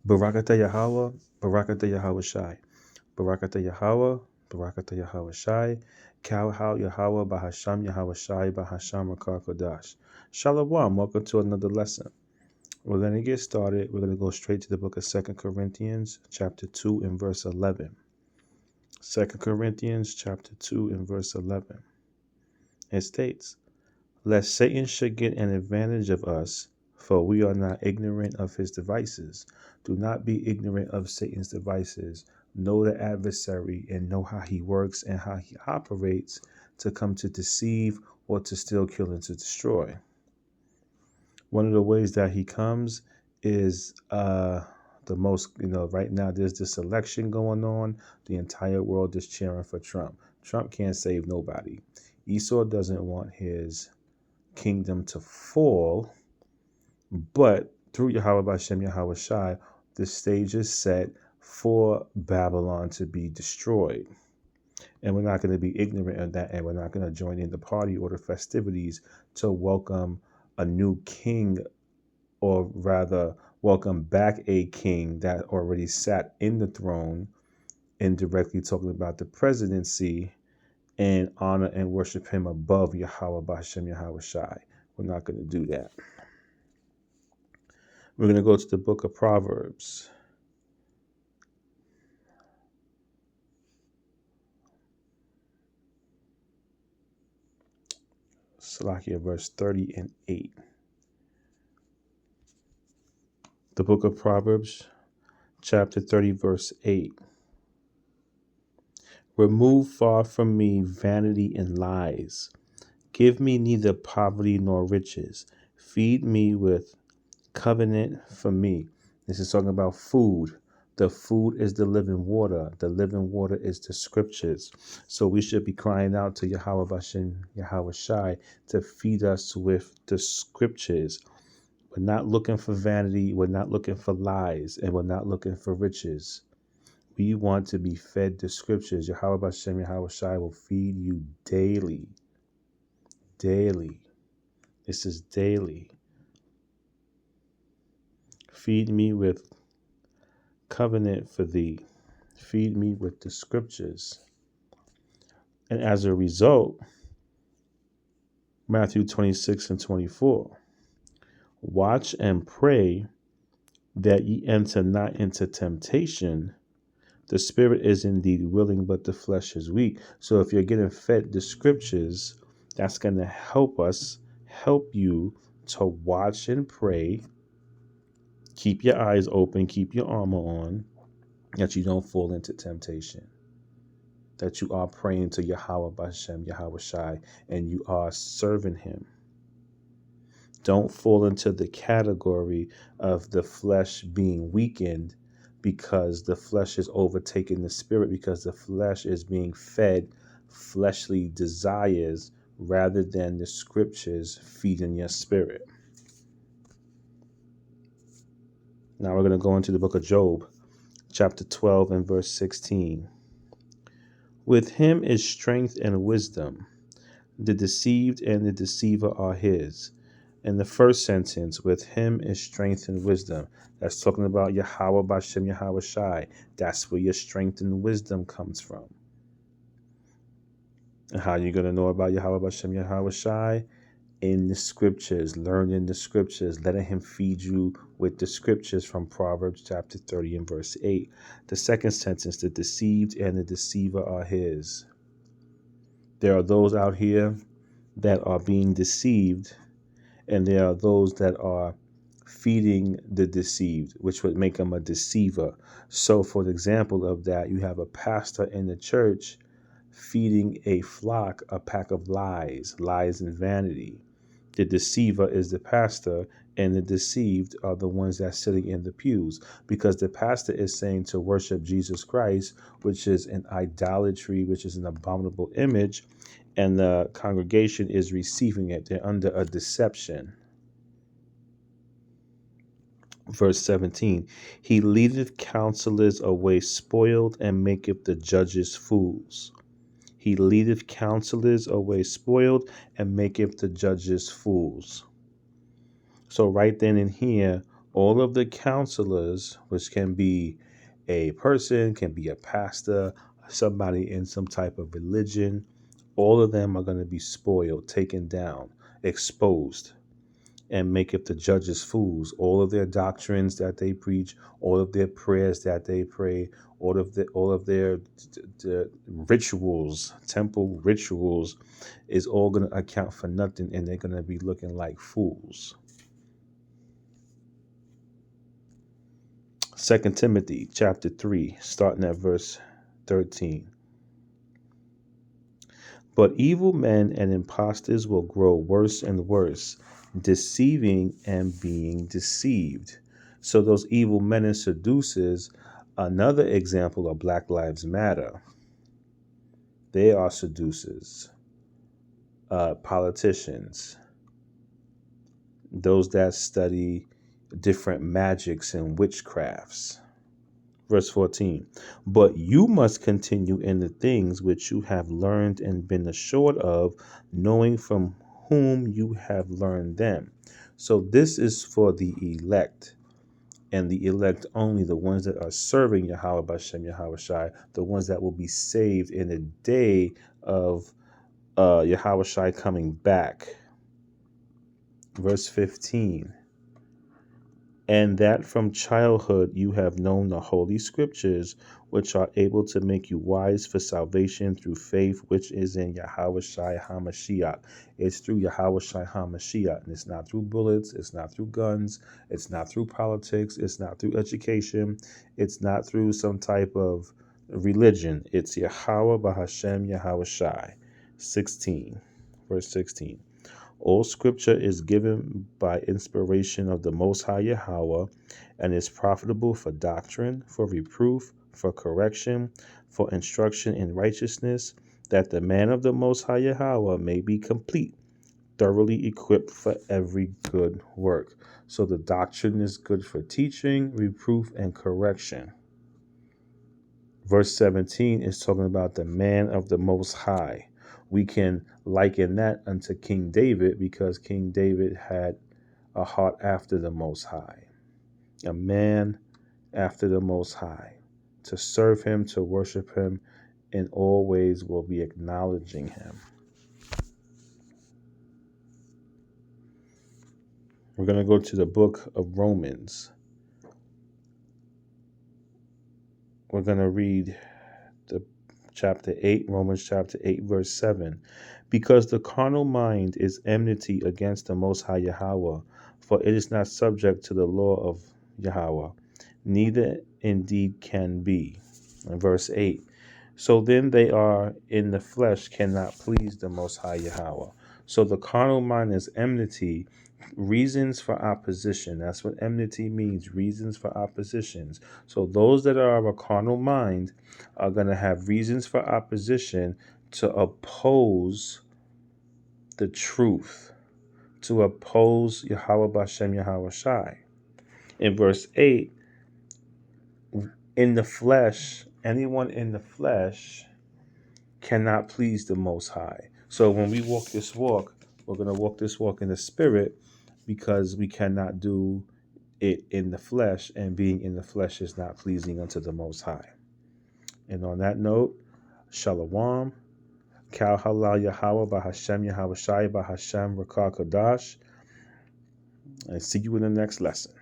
Barakatah Yahweh, Barakatah Yahweh Shai. Barakatah Yahweh, Barakatah Yahweh Shai. Kawhal Yahweh, Bahasham Yahweh Shai, Bahasham Rakar Kodash. Shalom, welcome to another lesson. We're going to get started. We're going to go straight to the book of 2 Corinthians, chapter 2 and verse 11. 2 Corinthians, chapter 2 and verse 11. It states, lest Satan should get an advantage of us, for we are not ignorant of his devices. Do not be ignorant of Satan's devices. Know the adversary and know how he works and how he operates to come to deceive or to steal, kill, and to destroy. One of the ways that he comes is the most, right now there's this election going on. The entire world is cheering for Trump. Trump can't save nobody. Esau doesn't want his kingdom to fall, but through Yahweh Bashem Yahweh Shai, the stage is set for Babylon to be destroyed. And we're not going to be ignorant of that, and we're not going to join in the party or the festivities to welcome a new king, or rather welcome back a king that already sat in the throne, indirectly talking about the presidency, and honor and worship him above Yahweh Bashem Yahweh Shai. We're not going to do that. We're going to go to the book of Proverbs. Salakia, verse 30 and 8. The book of Proverbs, chapter 30, verse 8. Remove far from me vanity and lies. Give me neither poverty nor riches. Feed me with covenant for me. This is talking about food. The food is the living water. The living water is the scriptures. So we should be crying out to Yahweh Bashem, Yahweh Shai, to feed us with the scriptures. We're not looking for vanity. We're not looking for lies. And we're not looking for riches. We want to be fed the scriptures. Yahweh Bashem, Yahweh Shai will feed you daily. Daily. This is daily. Feed me with covenant for thee. Feed me with the scriptures. And as a result, Matthew 26 and 24. Watch and pray that ye enter not into temptation. The spirit is indeed willing, but the flesh is weak. So if you're getting fed the scriptures, that's going to help you to watch and pray. Keep your eyes open, keep your armor on, that you don't fall into temptation. That you are praying to Yahweh Bashem, Yahweh Shai, and you are serving him. Don't fall into the category of the flesh being weakened because the flesh is overtaking the spirit, because the flesh is being fed fleshly desires rather than the scriptures feeding your spirit. Now we're going to go into the book of Job, chapter 12 and verse 16. With him is strength and wisdom. The deceived and the deceiver are his. In the first sentence, with him is strength and wisdom. That's talking about Yahweh Bashem Yahweh Shai. That's where your strength and wisdom comes from. And how are you going to know about Yahweh Bashem Yahweh Shai? In the scriptures, learning the scriptures, letting him feed you with the scriptures from Proverbs chapter 30 and verse 8. The second sentence, the deceived and the deceiver are his. There are those out here that are being deceived, and there are those that are feeding the deceived, which would make them a deceiver. So for the example of that, you have a pastor in the church feeding a flock a pack of lies and vanity. The deceiver is the pastor, and the deceived are the ones that's sitting in the pews, because the pastor is saying to worship Jesus Christ, which is an idolatry, which is an abominable image, and the congregation is receiving it. They're under a deception. Verse 17, he leadeth counselors away spoiled, and maketh the judges fools. He leadeth counselors away spoiled, and maketh the judges fools. So right then and here, All of the counselors, which can be a person, can be a pastor, somebody in some type of religion, all of them are going to be spoiled, taken down, exposed, and maketh the judges fools. All of their doctrines that they preach, all of their prayers that they pray, all of their rituals, temple rituals, is all going to account for nothing, and they're going to be looking like fools. 2 Timothy chapter 3, starting at verse 13. But evil men and impostors will grow worse and worse, deceiving and being deceived. So those evil men and seducers, another example of Black Lives Matter. They are seducers, politicians, those that study different magics and witchcrafts. Verse 14, but you must continue in the things which you have learned and been assured of, knowing from whom you have learned them. So this is for the elect, and the elect only, the ones that are serving Yahweh Bashem Yahweh Shai, the ones that will be saved in the day of Yahweh Shai coming back. Verse 15, and that from childhood you have known the holy scriptures, which are able to make you wise for salvation through faith, which is in Yahweh Shai HaMashiach. It's through Yahweh Shai HaMashiach, and it's not through bullets, it's not through guns, it's not through politics, it's not through education, it's not through some type of religion. It's Yahweh Bahashem Yahweh Shai. 16, verse 16. All scripture is given by inspiration of the Most High Yahweh, and is profitable for doctrine, for reproof, for correction, for instruction in righteousness, that the man of the Most High Yahweh may be complete, thoroughly equipped for every good work. So the doctrine is good for teaching, reproof, and correction. Verse 17 is talking about the man of the Most High. We can liken that unto King David, because King David had a heart after the Most High, a man after the Most High. To serve him, to worship him, in all ways will be acknowledging him. We're going to go to the book of Romans. We're going to read the chapter 8, Romans chapter 8, verse 7. Because the carnal mind is enmity against the Most High Yahweh, for it is not subject to the law of Yahweh, neither indeed can be. And verse 8. So then they are in the flesh, cannot please the Most High Yahweh. So the carnal mind is enmity, reasons for opposition. That's what enmity means, reasons for oppositions. So those that are of a carnal mind are going to have reasons for opposition to oppose the truth, to oppose Yahweh Bashem Yahweh Shai. In verse 8, in the flesh, anyone in the flesh cannot please the Most High. So when we walk this walk, we're going to walk this walk in the spirit, because we cannot do it in the flesh, and being in the flesh is not pleasing unto the Most High. And on that note, Shalom. Kal halal Yahweh Bahashem Yahweh Shai Bahashem Rakar Kodash. And see you in the next lesson.